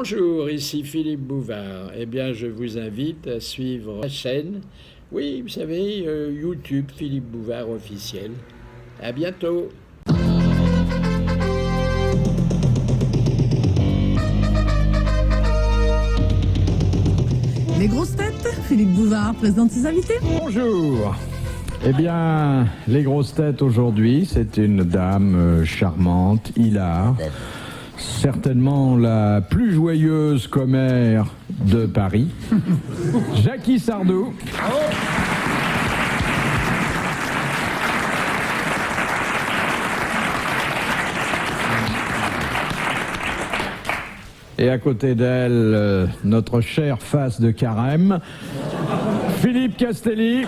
Bonjour, ici Philippe Bouvard. Eh bien, je vous invite à suivre la chaîne. Oui, vous savez, YouTube Philippe Bouvard officiel. À bientôt. Les grosses têtes, Philippe Bouvard présente ses invités. Bonjour. Eh bien, les grosses têtes aujourd'hui, c'est une dame charmante, hilar, certainement la plus joyeuse commère de Paris, Jacky Sardou. Et à côté d'elle, notre chère face de carême, Philippe Castelli.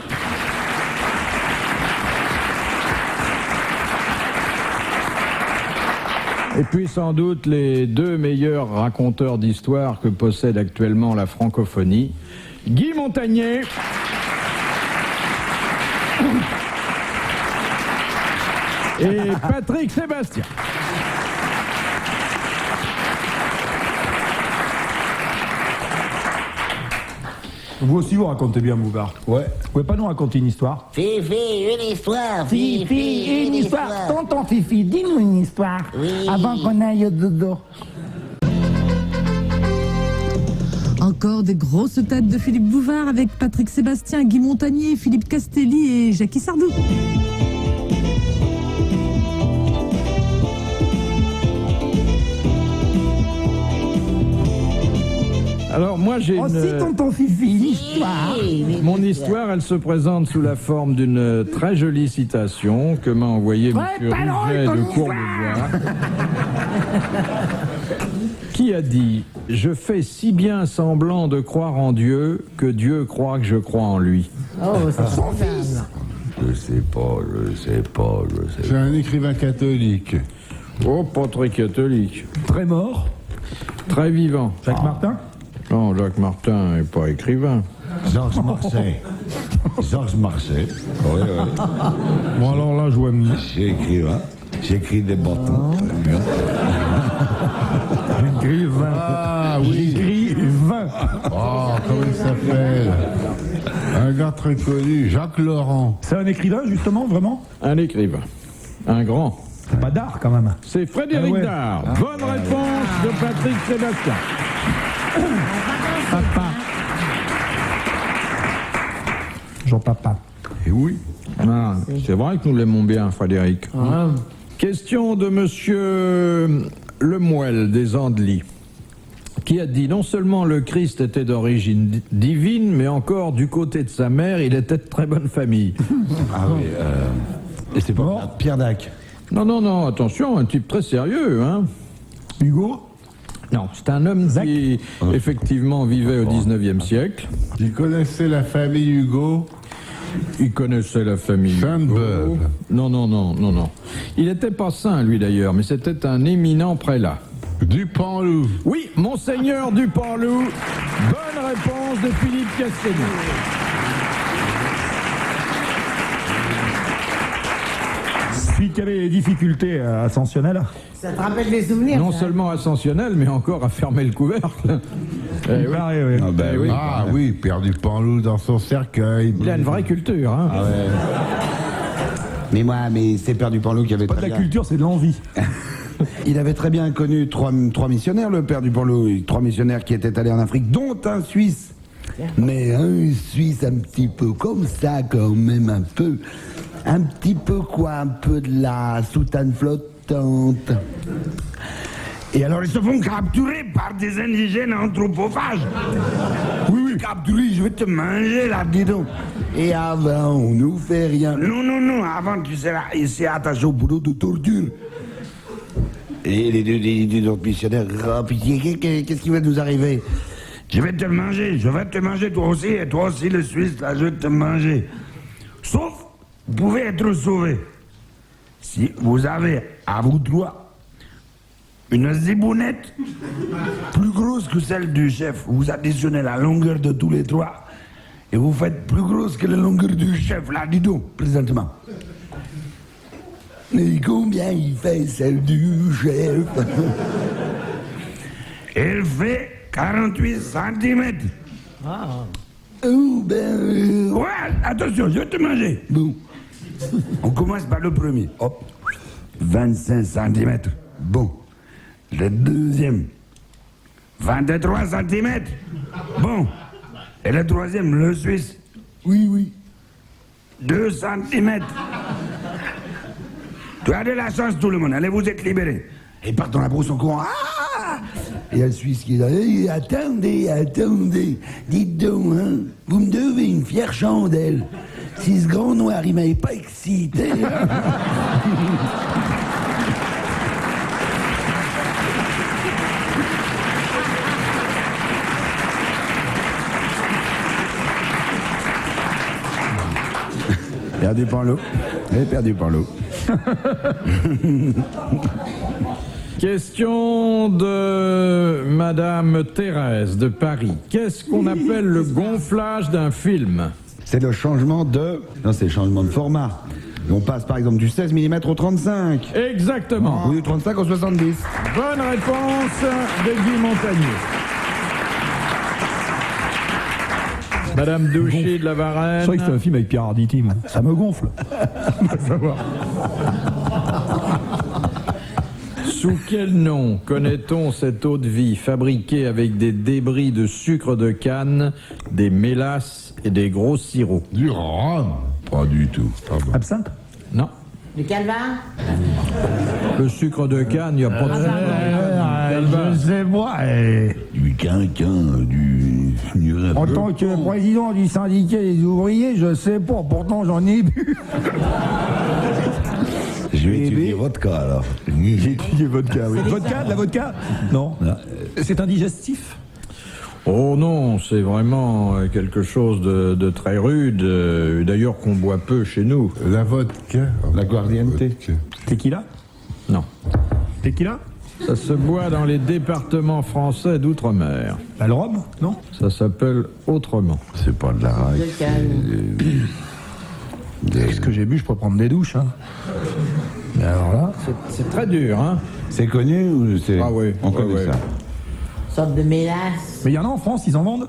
Et puis sans doute les deux meilleurs raconteurs d'histoire que possède actuellement la francophonie, Guy Montagnier et Patrick Sébastien. Vous aussi, vous racontez bien, Bouvard. Ouais. Vous pouvez pas nous raconter une histoire? Fifi, une histoire. Fifi, une histoire. Tonton Fifi, dis-nous une histoire. Oui. Avant qu'on aille au dodo. Encore des grosses têtes de Philippe Bouvard avec Patrick Sébastien, Guy Montagnier, Philippe Castelli et Jacky Sardou. Alors moi j'ai Aussi, une... tonton Fifi, l'histoire. Mon histoire, elle se présente sous la forme d'une très jolie citation que m'a envoyée M. Rouget de Courbevoie, qui a dit « Je fais si bien semblant de croire en Dieu que Dieu croit que je crois en lui. Oh, c'est son fils. Je sais pas. C'est un écrivain catholique. » Oh, pas très catholique. Très mort. Très vivant. Jacques Martin. Non, Jacques Martin n'est pas écrivain. Georges Marchais. Georges Marchais. Oui. Bon, alors là, je vois mieux. J'ai écrivain. J'écris des bâtons. Écrivain. Ah oui. Écrivain. Oh, comment il s'appelle? Un gars très connu, Jacques Laurent. C'est un écrivain, justement, vraiment? Un écrivain. Un grand. C'est pas d'art, quand même. C'est Frédéric Ah ouais. Dard. Bonne réponse de Patrick Sébastien. Papa. Jean-Papa. Et oui. Ah, c'est vrai que nous l'aimons bien, Frédéric. Question de monsieur Lemuel des Andelys, qui a dit non seulement le Christ était d'origine divine, mais encore du côté de sa mère, il était de très bonne famille. Ah oui. Et c'est pas Pierre Dac. Non, attention, un type très sérieux, hein. Hugo. Non, c'est un homme qui, effectivement, vivait au 19e siècle. Il connaissait la famille Hugo. Il connaissait la famille. Sainte-Beuve. Non. Il n'était pas saint, lui, d'ailleurs, mais c'était un éminent prélat. Dupanloup. Oui, Monseigneur Dupanloup. Bonne réponse de Philippe Castelli. Puis quelle est les difficultés ascensionnelles? Ça te rappelle des souvenirs? Non ça? seulement ascensionnel, mais encore à fermer le couvercle. Il paraît, oui. Ah ben oui. Ah oui, Père Dupanloup dans son cercueil. Il a une vraie culture, hein. Ah ouais. Mais c'est Père Dupanloup qui avait Pas de très la bien... culture, c'est de l'envie. Il avait très bien connu trois missionnaires, le Père Dupanloup. 3 missionnaires qui étaient allés en Afrique, dont un Suisse. Mais un Suisse un petit peu comme ça, quand même, un petit peu quoi, un peu de la soutane flottante. Et alors ils se font capturer par des indigènes anthropophages. Oui, capturer, je vais te manger là, dis donc. Et avant, on nous fait rien. Non, avant tu seras ici attaché au boulot de torture. Et les deux autres missionnaires, oh, pitié, qu'est-ce qui va nous arriver? Je vais te manger toi aussi, et toi aussi le Suisse, là, je vais te manger. Sauf, vous pouvez être sauvés. Si vous avez à vous trois une zibounette plus grosse que celle du chef, vous additionnez la longueur de tous les trois et vous faites plus grosse que la longueur du chef, là, dis donc, présentement. Mais combien il fait celle du chef? Elle fait 48 cm. Oh, ouais, attention, je vais te manger. Bon. On commence par le premier. Hop. 25 cm. Bon. Le deuxième. 23 cm. Bon. Et le troisième, le Suisse. Oui. 2 cm. Tu as de la chance, tout le monde. Allez, vous êtes libérés. Et part dans la brousse en courant. Ah! Et le Suisse qui dit, attendez. Dites donc, hein, vous me devez une fière chandelle. Si ce grand noir, il m'avait pas excité. Perdu par l'eau. Perdu par l'eau. Question de Madame Thérèse de Paris. Qu'est-ce qu'on appelle le gonflage d'un film? C'est le changement de... Non, c'est le changement de format. On passe par exemple du 16 mm au 35. Exactement. Ou du 35 au 70. Bonne réponse de Guy Montagnier. Madame Douchy de la Varenne. C'est vrai que c'est un film avec Pierre Arditi, moi. Ça me gonfle. On va savoir. Sous quel nom connaît-on cette eau de vie fabriquée avec des débris de sucre de canne, des mélasses et des gros sirops? Du rhum. Pas du tout. Absinthe? Non. Du calva? Le sucre de canne, il n'y a pas de sucre. Je sais moi. Du quinquin, du... En tant que président du syndicat des ouvriers, je sais pas. Pourtant, j'en ai bu. Je vais étudier vodka, alors. J'ai étudié vodka, oui. Vodka? De la vodka? Non. C'est indigestif? Oh non, c'est vraiment quelque chose de très rude, d'ailleurs qu'on boit peu chez nous. La vodka. La guardiente. Tequila? Non. Tequila? Ça se boit dans les départements français d'outre-mer. Le rhum? Non? Ça s'appelle autrement. C'est pas de la raille. Ce que j'ai bu, je peux prendre des douches. Hein. Mais alors là... C'est très dur, hein? C'est connu ou c'est... Ah oui, On connaît ça. Sorte de mélasse. Mais il y en a en France, ils en vendent?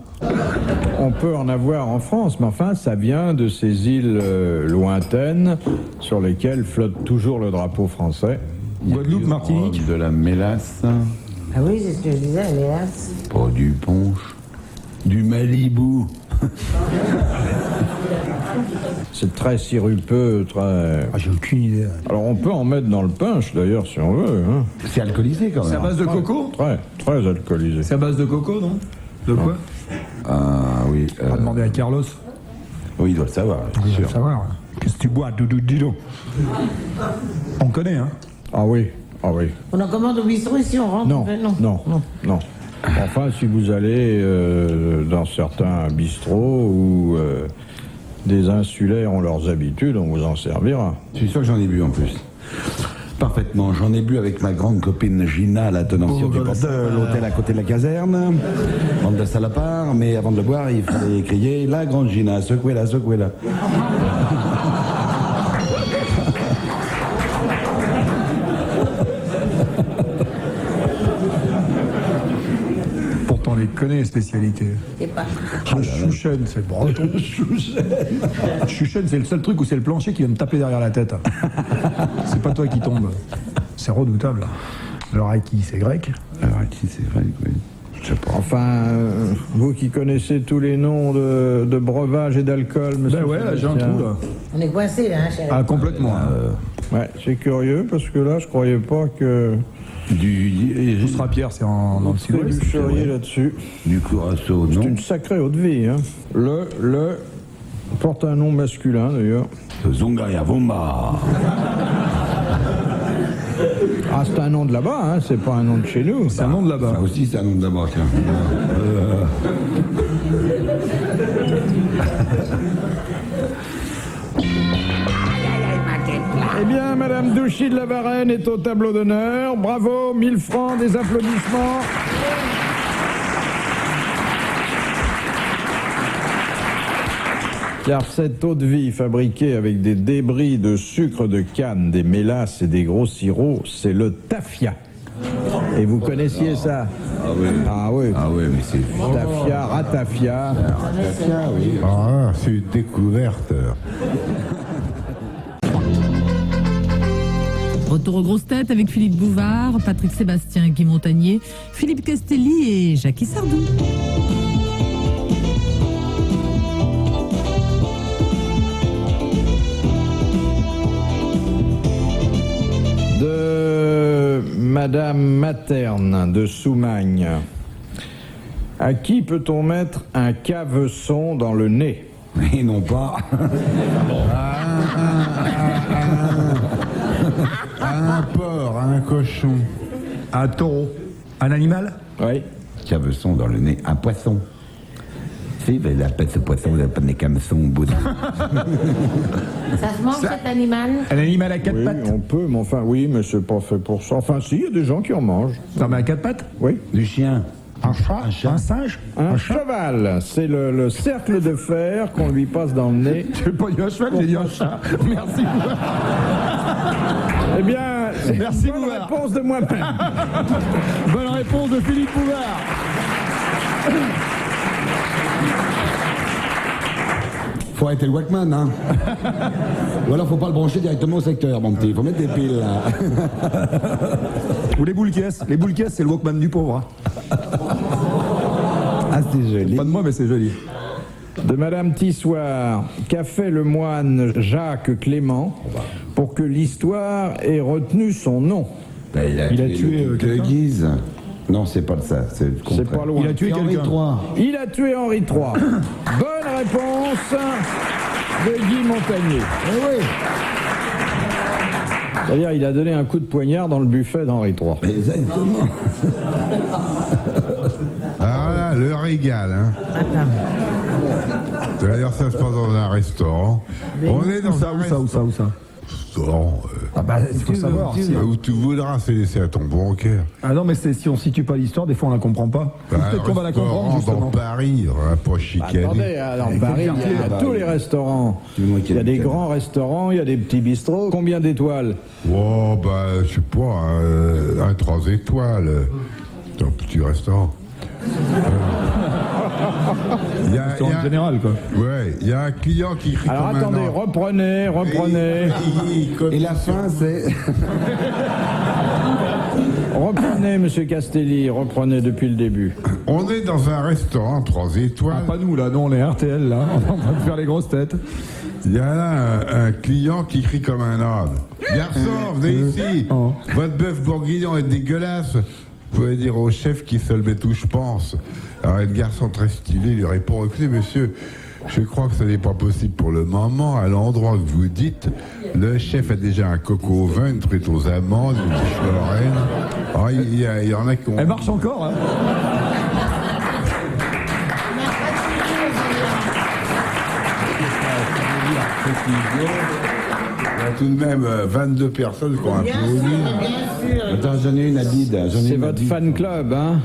On peut en avoir en France, mais enfin, ça vient de ces îles lointaines sur lesquelles flotte toujours le drapeau français. Guadeloupe, Martinique. De la mélasse. Ah oui, c'est ce que je disais, la mélasse. Pas du punch. Du Malibu. C'est très sirupeux, très... Ah, j'ai aucune idée. Alors on peut en mettre dans le punch d'ailleurs si on veut. Hein. C'est alcoolisé quand même. C'est à base de coco? Très alcoolisé. C'est à base de coco, non? De quoi? Ah oui. On va demander à Carlos. Oui, il doit le savoir. Il doit le savoir. Qu'est-ce que tu bois, Doudou Dido? On connaît, hein? Ah oui. On en commande au bistrot ici, on rentre? Non, on fait- non. Enfin, si vous allez dans certains bistrots où des insulaires ont leurs habitudes, on vous en servira. Je suis sûr que j'en ai bu en plus. Parfaitement. J'en ai bu avec ma grande copine Gina, la tenancière du port de l'hôtel à côté de la caserne. Bande de salopards, mais avant de le boire, il fallait crier la grande Gina, secouez-la, secouez-la. Pourtant, on les connaît, les spécialités. C'est pas. Le chouchen, c'est breton. Chouchen, c'est le seul truc où c'est le plancher qui vient me taper derrière la tête. C'est pas toi qui tombe. C'est redoutable. Alors, Aki, c'est grec. Alors, qui c'est vrai, oui. Je sais pas. Enfin, vous qui connaissez tous les noms de breuvages et d'alcool, monsieur. Ben ouais, là, j'ai un Sébastien. trou, là. On est coincé, là, hein, chérie. Ah, complètement. Ouais, c'est curieux parce que là, je croyais pas que Du Pierre, c'est dans le vous sud-ouest. trébucheriez là-dessus. du Curaçao, C'est non? une sacrée haute vie, hein. Le porte un nom masculin d'ailleurs. Zongaya Vomba. Ah, c'est un nom de là-bas, hein, c'est pas un nom de chez nous. C'est un nom de là-bas. Ça aussi, c'est un nom de là-bas, tiens. Eh bien, Madame Douchy de la Varenne est au tableau d'honneur. Bravo, 1000 francs, des applaudissements. Car cette eau de vie fabriquée avec des débris de sucre de canne, des mélasses et des gros sirops, c'est le tafia. Et vous connaissiez ça? Ah oui. Ah oui. Ah oui, mais c'est... Tafia, ratafia. Ratafia, oui. Ah, c'est une découverte. Retour aux grosses têtes avec Philippe Bouvard, Patrick Sébastien, Guy Montagnier, Philippe Castelli et Jackie Sardou. De Madame Materne de Soumagne. À qui peut-on mettre un caveçon dans le nez? Mais non pas. Un porc, un cochon. Un taureau. Un animal? Oui. Caveçon dans le nez, un poisson. Si, ben, il appelle ce poisson, il appelle des cameçons au bout de... Ça se mange cet animal? Un animal à quatre Oui, pattes? on peut, mais enfin, oui, mais c'est pas fait pour ça. Enfin, si, il y a des gens qui en mangent. Non, mais à quatre pattes? Oui. Du chien. Un chat? Un singe? Un cheval, c'est le cercle de fer qu'on lui passe dans le nez. J'ai pas dit un cheval, j'ai dit un chat. Merci. Eh bien, c'est Merci, une bonne Bouvard. réponse de moi-même. Bonne réponse de Philippe Bouvard. Faut arrêter le Walkman, hein. Ou alors faut pas le brancher directement au secteur, mon petit. Faut mettre des piles, là. Ou les boules caisses. Les boules caisses, c'est le Walkman du pauvre. Ah, c'est joli. Pas de moi, mais c'est joli. De Madame Tissoire, qu'a fait le moine Jacques Clément pour que l'histoire ait retenu son nom? Ben, il a tué quelqu'un. de Guise. Non, c'est pas ça, c'est le C'est contraire. pas loin. Il a tué Henri quelqu'un. III. Il a tué Henri III. Bonne réponse de Guy Montagnier. oui. C'est-à-dire, il a donné un coup de poignard dans le buffet d'Henri III. Exactement. Alors là, le régal, hein. D'ailleurs, ça se passe dans un restaurant. On est dans un Où ça? restaurant. Ah bah, il faut savoir. Où tu voudras, c'est laissé à ton bancaire. Ah non, mais c'est si on situe pas l'histoire, des fois on la comprend pas. Peut-être qu'on va la comprendre, Dans justement. Paris, on va pas chicaner. Attendez, alors Paris, il y a tous les restaurants. Il y a des grands restaurants, il y a des petits bistrots. Combien d'étoiles? Oh, bah, je sais pas, un 3 étoiles. C'est un petit restaurant. Il y a, En général, quoi. ouais, il y a un client qui crie Alors comme attendez, un ordre. reprenez. Et la fin, c'est... Reprenez, monsieur Castelli, reprenez depuis le début. On est dans un restaurant 3 Ah, étoiles. pas nous, là. Non, on est RTL, là. On est en train de faire les grosses têtes. Il y a là un client qui crie comme un âne. Garçon, venez ici. Oh. Votre bœuf bourguignon est dégueulasse. Vous pouvez dire au chef qui se le met où je pense. Alors le garçon très stylé lui répond, écoutez monsieur, je crois que ce n'est pas possible pour le moment. À l'endroit que vous dites, le chef a déjà un coco au vin, une truite aux amandes, une quiche lorraine. Alors, il y en a qui ont... Elle marche encore, hein. Il y a tout de même 22 personnes qui ont applaudi. Attends, j'en ai une à bide. C'est votre fan club, hein?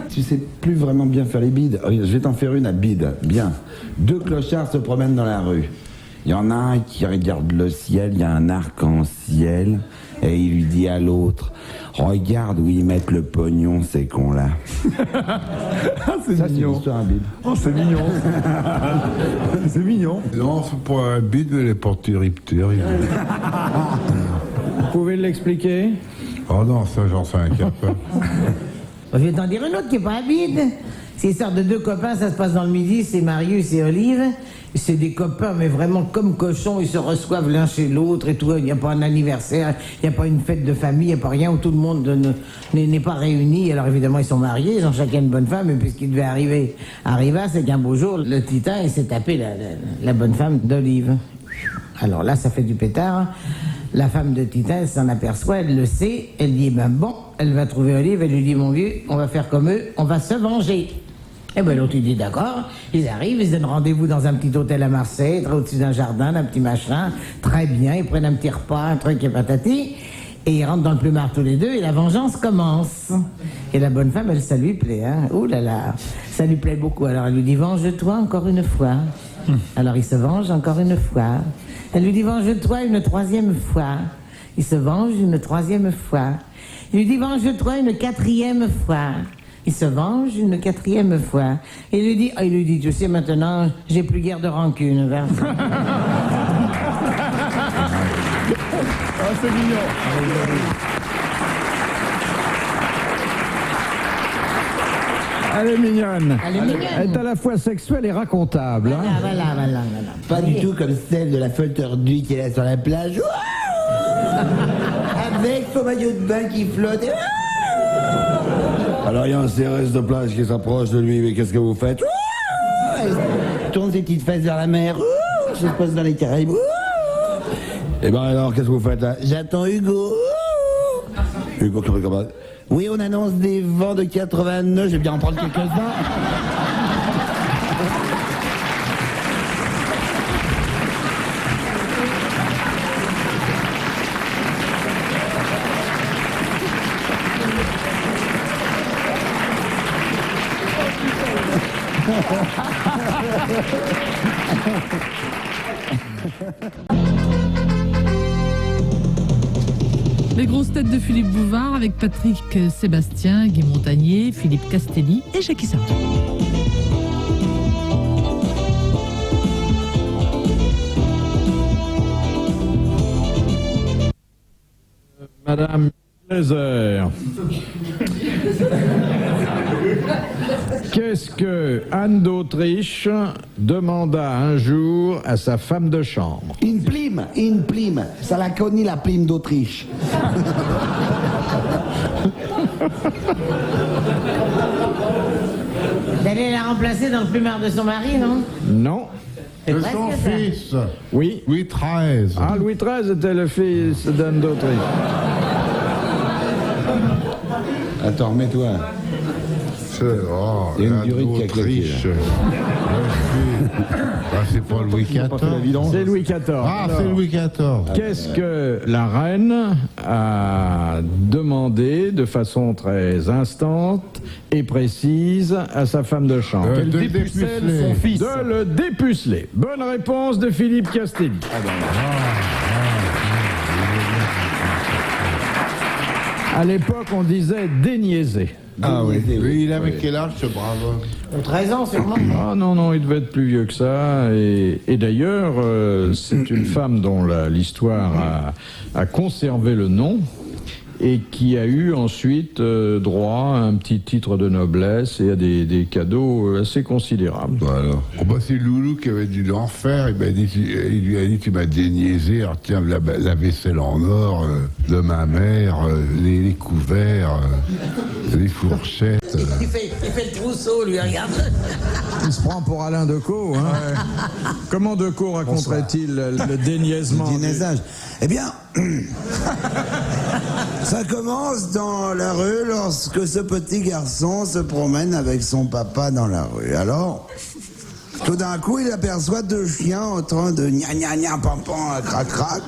Tu sais plus vraiment bien faire les bides. Je vais t'en faire une à bide. Bien. 2 clochards se promènent dans la rue. Il y en a un qui regarde le ciel, il y a un arc-en-ciel, et il lui dit à l'autre, regarde où ils mettent le pognon, ces cons-là. Ah, c'est Ça, c'est une mignon. histoire à bide. Oh, c'est mignon. C'est mignon. Non, c'est pas un bide, mais les portes terribles. Vous pouvez l'expliquer? Oh non, ça, j'en sais incapable. Je vais t'en dire une autre qui est pas habile. C'est l'histoire de 2 copains, ça se passe dans le Midi, c'est Marius et Olive. C'est des copains, mais vraiment comme cochons, ils se reçoivent l'un chez l'autre et tout. Il n'y a pas un anniversaire, il n'y a pas une fête de famille, il n'y a pas rien où tout le monde n'est pas réuni. Alors évidemment, ils sont mariés, ils ont chacun une bonne femme, et puis ce qui devait arriva, c'est qu'un beau jour, le Titan, il s'est tapé la bonne femme d'Olive. Alors là, ça fait du pétard. La femme de Titan, elle s'en aperçoit, elle le sait, elle dit, ben bon, elle va trouver Olive, elle lui dit, mon vieux, on va faire comme eux, on va se venger. Et ben l'autre, il dit, d'accord, ils arrivent, ils donnent rendez-vous dans un petit hôtel à Marseille, au-dessus d'un jardin, d'un petit machin, très bien, ils prennent un petit repas, un truc et patati, et ils rentrent dans le plumard tous les deux, et la vengeance commence. Et la bonne femme, elle, ça lui plaît, hein, ouh là là, ça lui plaît beaucoup, alors elle lui dit, venge-toi encore une fois. Alors il se venge encore une fois. Elle lui dit, venge-toi une 3e fois. Il se venge une 3e fois. Il lui dit, venge-toi une 4e fois. Il se venge une 4e fois. Il lui dit, tu sais, maintenant, j'ai plus guère de rancune vers toi. Ah, c'est mignon. Elle est mignonne. Elle est mignonne. Elle est à la fois sexuelle et racontable. Hein. Voilà. Pas du tout comme celle de la folle tordue qui est là sur la plage. Avec son maillot de bain qui flotte. Alors il y a un CRS de plage qui s'approche de lui, mais qu'est-ce que vous faites? Elle tourne ses petites fesses vers la mer. Ça se passe dans les Caraïbes. Et ben alors, qu'est-ce que vous faites là? J'attends Hugo. Hugo, comment? Oui, on annonce des vents de 89, je vais bien en prendre quelques-uns. Les grosses têtes de Philippe Bouvard avec Patrick Sébastien, Guy Montagnier, Philippe Castelli et Jackie Sardou. Madame Lézère. Qu'est-ce que Anne d'Autriche demanda un jour à sa femme de chambre? Une plume. Ça l'a connu, la plume d'Autriche. D'aller la remplacer dans le plumard de son mari, non? Non. C'est De presque son ça. fils, Oui. Louis XIII. Ah, Louis XIII était le fils d'Anne d'Autriche. Attends, remets-toi. Oh, Il y a une la durite qui a claqué, d'Autriche. C'est pas Louis XIV. C'est Louis XIV. Ah, c'est Louis XIV. Qu'est-ce que la reine a demandé de façon très instante et précise à sa femme de chambre? De le dépuceler. Fils. De le dépuceler. Bonne réponse de Philippe Castelli. À l'époque, on disait déniaiser. Ah oui. Lui, il avait quel âge, ce brave homme? 13 ans, sûrement. Ah non, il devait être plus vieux que ça. Et d'ailleurs, c'est une femme dont l'histoire a conservé le nom et qui a eu ensuite droit à un petit titre de noblesse et à des cadeaux assez considérables. Voilà. Oh bah c'est Loulou qui avait dû l'en faire. Il lui a dit, tu m'as déniaisé, alors tiens, la vaisselle en or de ma mère, les couverts, les fourchettes. Il fait le trousseau, lui, regarde. Il se prend pour Alain Decaux. Hein. Comment Decaux raconterait-il le déniaisement? Le déniaisage. Eh bien, ça commence dans la rue lorsque ce petit garçon se promène avec son papa dans la rue. Alors, tout d'un coup, il aperçoit deux chiens en train de gna gna gna pam pam crac crac.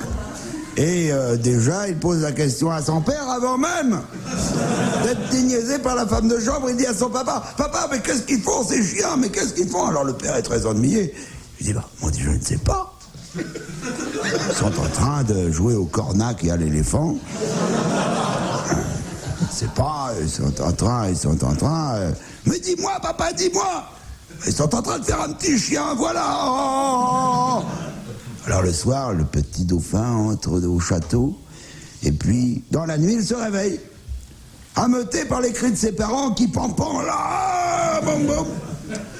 Et déjà, il pose la question à son père avant même d'être déniaisé par la femme de chambre. Il dit à son papa, papa, mais qu'est-ce qu'ils font ces chiens? Mais qu'est-ce qu'ils font? Alors le père est très ennuyé. Il dit, bah, moi je ne sais pas. Ils sont en train de jouer au cornac et à l'éléphant. C'est pas, ils sont en train. Mais dis-moi, papa, dis-moi. Ils sont en train de faire un petit chien, voilà. Oh. Alors le soir, le petit dauphin entre au château. Et puis, dans la nuit, il se réveille. Ameuté par les cris de ses parents qui pampant là. Boum, boum.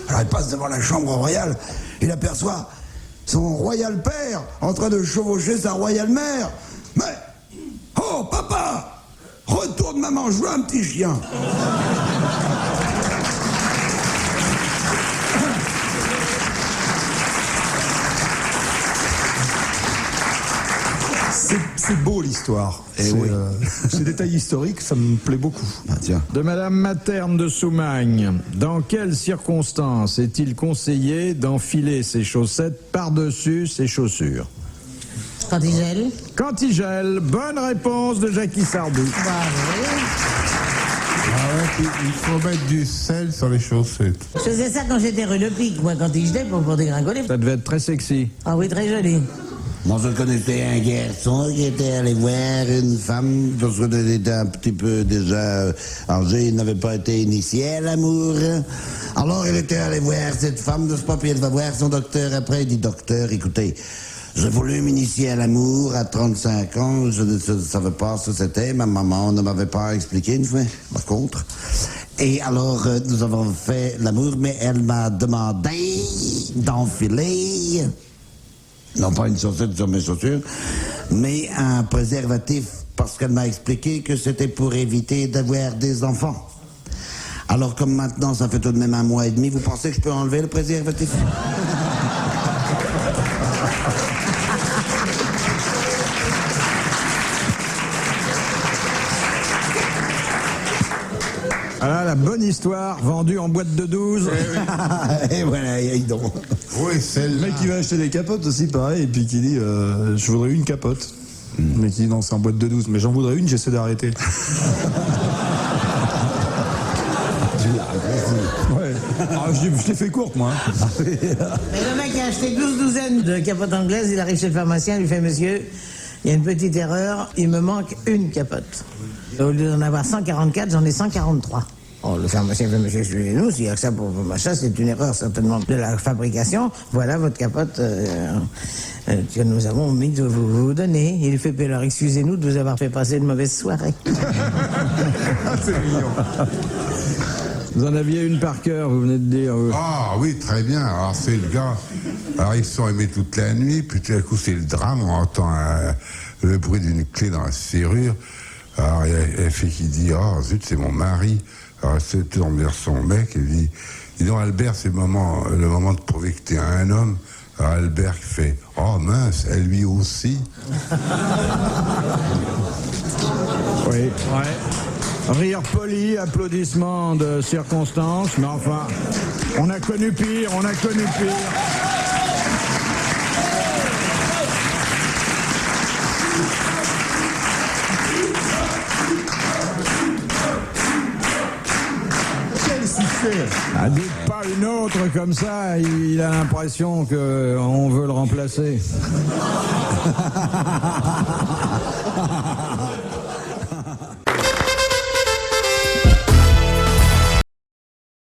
Alors il passe devant la chambre royale. Il aperçoit son royal père en train de chevaucher sa royale mère. Mais, oh papa, retourne maman, je veux un petit chien. C'est beau l'histoire. Ces détails historiques, ça me plaît beaucoup. Ah, tiens. De Madame Materne de Soumagne. Dans quelles circonstances est-il conseillé d'enfiler ses chaussettes par-dessus ses chaussures? Quand il gèle. Quand il gèle. Bonne réponse de Jackie Sardou. Il faut mettre du sel sur les chaussettes. Je faisais ça quand j'étais rue Le Pic, moi, quand il gelait pour dégringoler. Ça devait être très sexy. Ah oui, très joli. Moi, je connaissais un garçon qui était allé voir une femme, parce qu'il était un petit peu déjà âgé, il n'avait pas été initié à l'amour. Alors, il était allé voir cette femme de ce papier, il va voir son docteur après. Il dit, docteur, écoutez, j'ai voulu m'initier à l'amour à 35 ans, je ne savais pas ce que c'était, ma maman ne m'avait pas expliqué une fois, par contre. Et alors, nous avons fait l'amour, mais elle m'a demandé d'enfiler, non pas une chaussette sur mes chaussures, mais un préservatif, parce qu'elle m'a expliqué que c'était pour éviter d'avoir des enfants. Alors, comme maintenant, ça fait tout de même 1 mois et demi, vous pensez que je peux enlever le préservatif? Voilà la bonne histoire vendue en boîte de 12. Et voilà, il donc. Oui, Le mec qui va acheter des capotes aussi, pareil, et puis qui dit je voudrais une capote. Mais qui dit non, c'est en boîte de 12, mais j'en voudrais une, j'essaie d'arrêter. Ouais. Ah, je l'ai fait courte, moi. Mais le mec a acheté 12 douzaines de capotes anglaises, il arrive chez le pharmacien, il lui fait monsieur, il y a une petite erreur, il me manque une capote. Au lieu d'en avoir 144, j'en ai 143. Oh, le pharmacien fait monsieur, excusez-nous, s'il y a que ça pour vos machins, c'est une erreur certainement de la fabrication. Voilà votre capote que nous avons omis de vous donner. Il fait, alors excusez-nous de vous avoir fait passer une mauvaise soirée. C'est mignon. Vous en aviez une par cœur, vous venez de dire. Ah oui, très bien. Alors c'est le gars. Alors ils se sont aimés toute la nuit, puis tout à coup c'est le drame, on entend le bruit d'une clé dans la serrure. Alors il y a la fille qui dit, oh zut, c'est mon mari. Alors elle se tourne vers son mec et dit, dis donc Albert, c'est le moment de prouver que t'es un homme. Alors Albert qui fait, oh mince, elle lui aussi. Oui. Ouais. Rire poli, applaudissements de circonstance, mais enfin, on a connu pire, on a connu pire. Quel succès! Ah, dites pas une autre comme ça, il a l'impression qu'on veut le remplacer.